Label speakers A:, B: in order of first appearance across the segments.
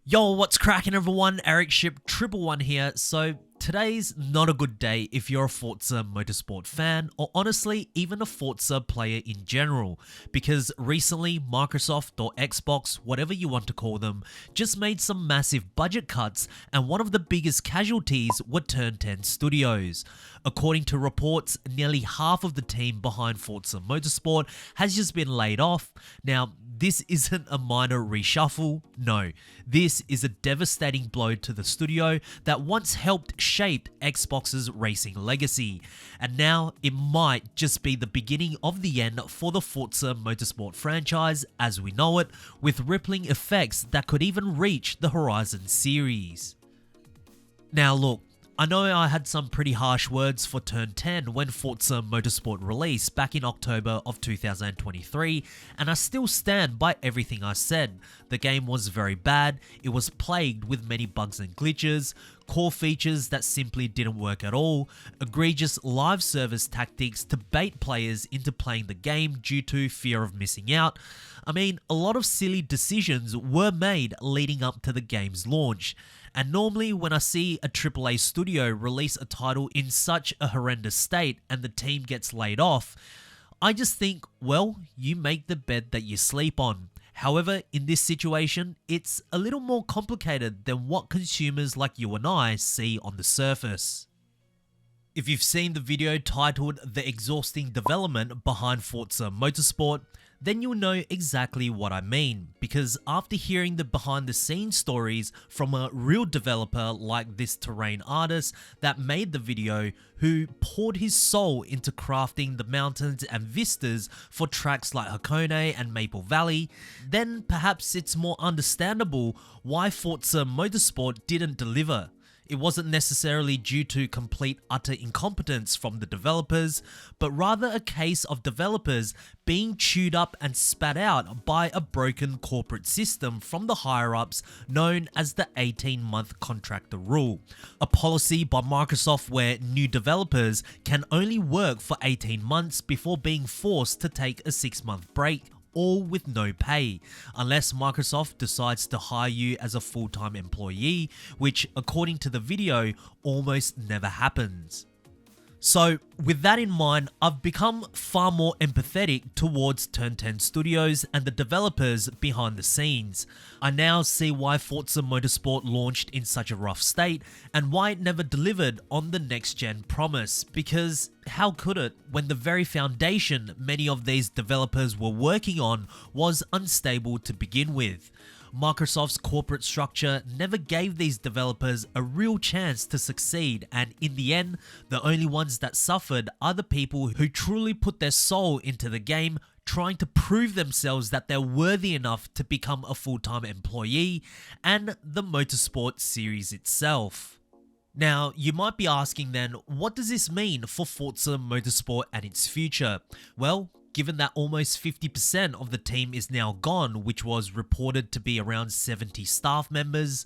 A: Yo, what's cracking everyone? Ericship 111 here. So today's not a good day if you're a Forza Motorsport fan, or honestly, even a Forza player in general, because recently Microsoft or Xbox, whatever you want to call them, just made some massive budget cuts, and one of the biggest casualties were Turn 10 Studios. According to reports, nearly half of the team behind Forza Motorsport has just been laid off. Now, this isn't a minor reshuffle, no. This is a devastating blow to the studio that once helped shape Xbox's racing legacy. And now it might just be the beginning of the end for the Forza Motorsport franchise as we know it, with rippling effects that could even reach the Horizon series. Now look, I know I had some pretty harsh words for Turn 10 when Forza Motorsport released back in October of 2023, and I still stand by everything I said. The game was very bad, it was plagued with many bugs and glitches, core features that simply didn't work at all, egregious live service tactics to bait players into playing the game due to fear of missing out. I mean, a lot of silly decisions were made leading up to the game's launch. And normally when I see a AAA studio release a title in such a horrendous state and the team gets laid off, I just think, well, you make the bed that you sleep on. However, in this situation, it's a little more complicated than what consumers like you and I see on the surface. If you've seen the video titled The Exhausting Development Behind Forza Motorsport, then you'll know exactly what I mean, because after hearing the behind the scenes stories from a real developer like this terrain artist that made the video, who poured his soul into crafting the mountains and vistas for tracks like Hakone and Maple Valley, then perhaps it's more understandable why Forza Motorsport didn't deliver. It wasn't necessarily due to complete utter incompetence from the developers, but rather a case of developers being chewed up and spat out by a broken corporate system from the higher-ups known as the 18-month contractor rule, a policy by Microsoft where new developers can only work for 18 months before being forced to take a 6-month break, all with no pay, unless Microsoft decides to hire you as a full-time employee, which according to the video almost never happens. So with that in mind, I've become far more empathetic towards Turn 10 Studios and the developers behind the scenes. I now see why Forza Motorsport launched in such a rough state and why it never delivered on the next gen promise, because how could it when the very foundation many of these developers were working on was unstable to begin with? Microsoft's corporate structure never gave these developers a real chance to succeed, and in the end, the only ones that suffered are the people who truly put their soul into the game, trying to prove themselves that they're worthy enough to become a full-time employee, and the motorsport series itself. Now, you might be asking then, what does this mean for Forza Motorsport and its future? Well, given that almost 50% of the team is now gone, which was reported to be around 70 staff members,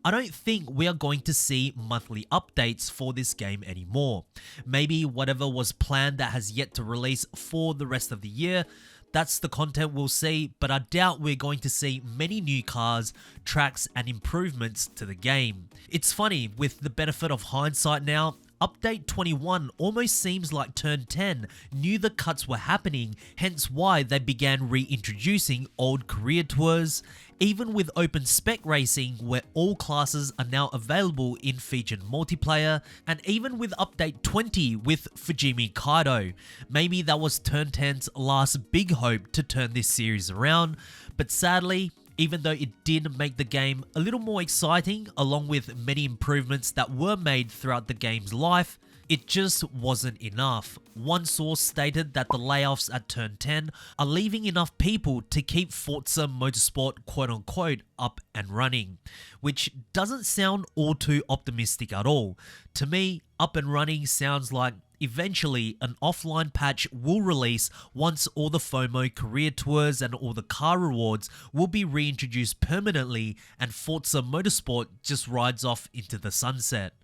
A: I don't think we are going to see monthly updates for this game anymore. Maybe whatever was planned that has yet to release for the rest of the year, that's the content we'll see, but I doubt we're going to see many new cars, tracks, and improvements to the game. It's funny, with the benefit of hindsight now, Update 21 almost seems like Turn 10 knew the cuts were happening, hence why they began reintroducing old career tours, even with open spec racing where all classes are now available in featured multiplayer, and even with Update 20 with Fujimi Kaido. Maybe that was Turn 10's last big hope to turn this series around, but sadly, even though it did make the game a little more exciting, along with many improvements that were made throughout the game's life, it just wasn't enough. One source stated that the layoffs at Turn 10 are leaving enough people to keep Forza Motorsport quote-unquote up and running, which doesn't sound all too optimistic at all. To me, up and running sounds like eventually an offline patch will release once all the FOMO career tours and all the car rewards will be reintroduced permanently and Forza Motorsport just rides off into the sunset.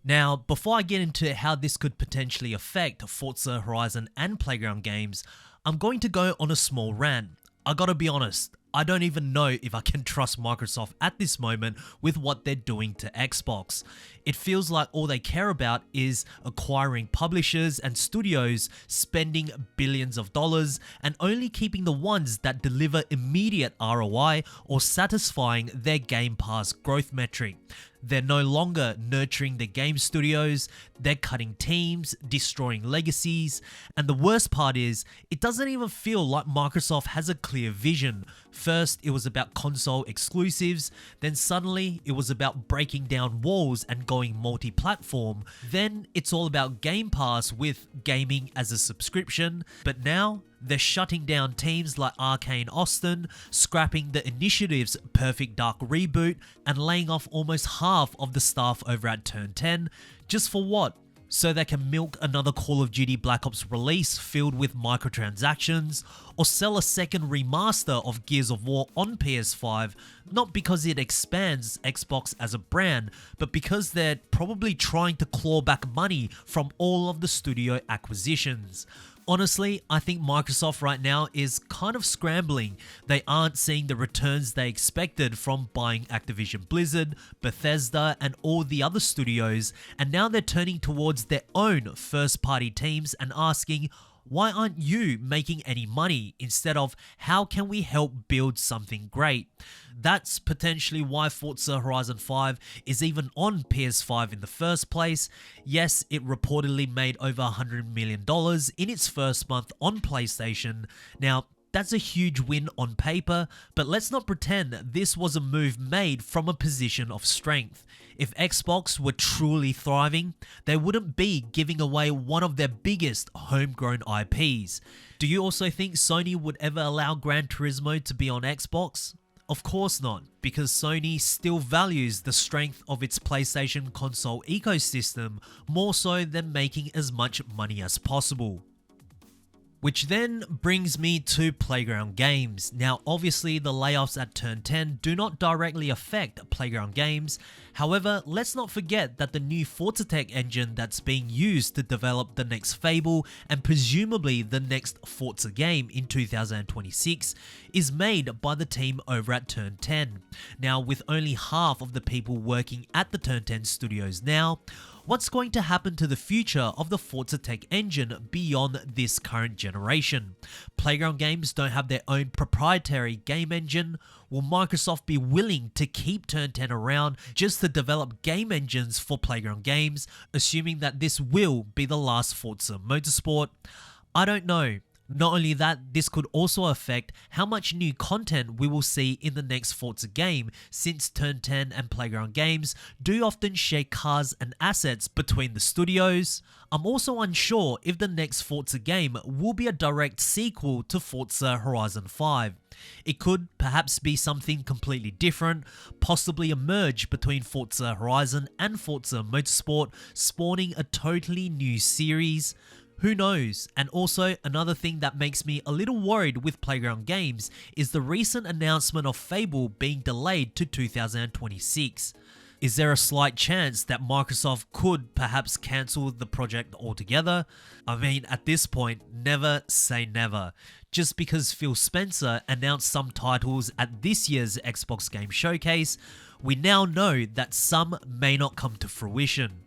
A: Now, before I get into how this could potentially affect Forza Horizon and Playground games, I'm going to go on a small rant. I gotta be honest, I don't even know if I can trust Microsoft at this moment with what they're doing to Xbox. It feels like all they care about is acquiring publishers and studios, spending billions of dollars, and only keeping the ones that deliver immediate ROI or satisfying their Game Pass growth metric. They're no longer nurturing the game studios, they're cutting teams, destroying legacies, and the worst part is, it doesn't even feel like Microsoft has a clear vision. First, it was about console exclusives, then suddenly it was about breaking down walls and going multi-platform, then it's all about Game Pass with gaming as a subscription, but now they're shutting down teams like Arcane Austin, scrapping the Initiative's Perfect Dark reboot, and laying off almost half of the staff over at Turn 10. Just for what? So they can milk another Call of Duty Black Ops release filled with microtransactions, or sell a second remaster of Gears of War on PS5, not because it expands Xbox as a brand, but because they're probably trying to claw back money from all of the studio acquisitions. Honestly, I think Microsoft right now is kind of scrambling. They aren't seeing the returns they expected from buying Activision Blizzard, Bethesda, and all the other studios, and now they're turning towards their own first-party teams and asking, why aren't you making any money, instead of how can we help build something great? That's potentially why Forza Horizon 5 is even on PS5 in the first place. Yes, it reportedly made over $100 million in its first month on PlayStation. Now, that's a huge win on paper, but let's not pretend that this was a move made from a position of strength. If Xbox were truly thriving, they wouldn't be giving away one of their biggest homegrown IPs. Do you also think Sony would ever allow Gran Turismo to be on Xbox? Of course not, because Sony still values the strength of its PlayStation console ecosystem more so than making as much money as possible. Which then brings me to Playground Games. Now, obviously the layoffs at Turn 10 do not directly affect Playground Games. However, let's not forget that the new Forza Tech engine that's being used to develop the next Fable and presumably the next Forza game in 2026 is made by the team over at Turn 10. Now, with only half of the people working at the Turn 10 studios now, what's going to happen to the future of the Forza Tech engine beyond this current generation? Playground Games don't have their own proprietary game engine. Will Microsoft be willing to keep Turn 10 around just to develop game engines for Playground Games, assuming that this will be the last Forza Motorsport? I don't know. Not only that, this could also affect how much new content we will see in the next Forza game, since Turn 10 and Playground Games do often share cars and assets between the studios. I'm also unsure if the next Forza game will be a direct sequel to Forza Horizon 5. It could perhaps be something completely different, possibly a merge between Forza Horizon and Forza Motorsport, spawning a totally new series. Who knows? And also, another thing that makes me a little worried with Playground Games is the recent announcement of Fable being delayed to 2026. Is there a slight chance that Microsoft could perhaps cancel the project altogether? I mean, at this point, never say never. Just because Phil Spencer announced some titles at this year's Xbox Game Showcase, we now know that some may not come to fruition.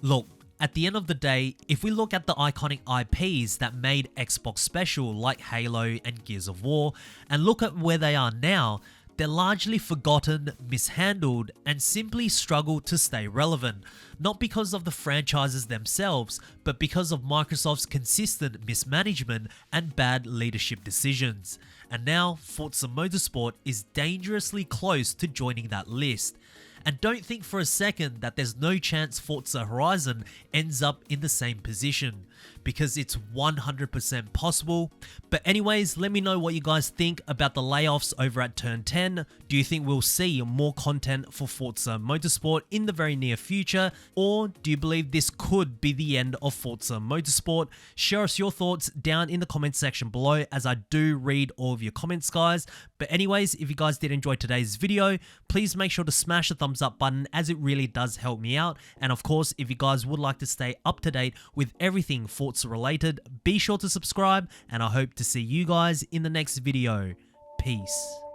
A: Look, at the end of the day, if we look at the iconic IPs that made Xbox special like Halo and Gears of War, and look at where they are now, they're largely forgotten, mishandled, and simply struggle to stay relevant, not because of the franchises themselves, but because of Microsoft's consistent mismanagement and bad leadership decisions. And now, Forza Motorsport is dangerously close to joining that list. And don't think for a second that there's no chance Forza Horizon ends up in the same position, because it's 100% possible. But anyways, let me know what you guys think about the layoffs over at Turn 10. Do you think we'll see more content for Forza Motorsport in the very near future? Or do you believe this could be the end of Forza Motorsport? Share us your thoughts down in the comment section below, as I do read all of your comments, guys. But anyways, if you guys did enjoy today's video, please make sure to smash the thumbs up button, as it really does help me out. And of course, if you guys would like to stay up to date with everything Forza related, be sure to subscribe, and I hope to see you guys in the next video. Peace.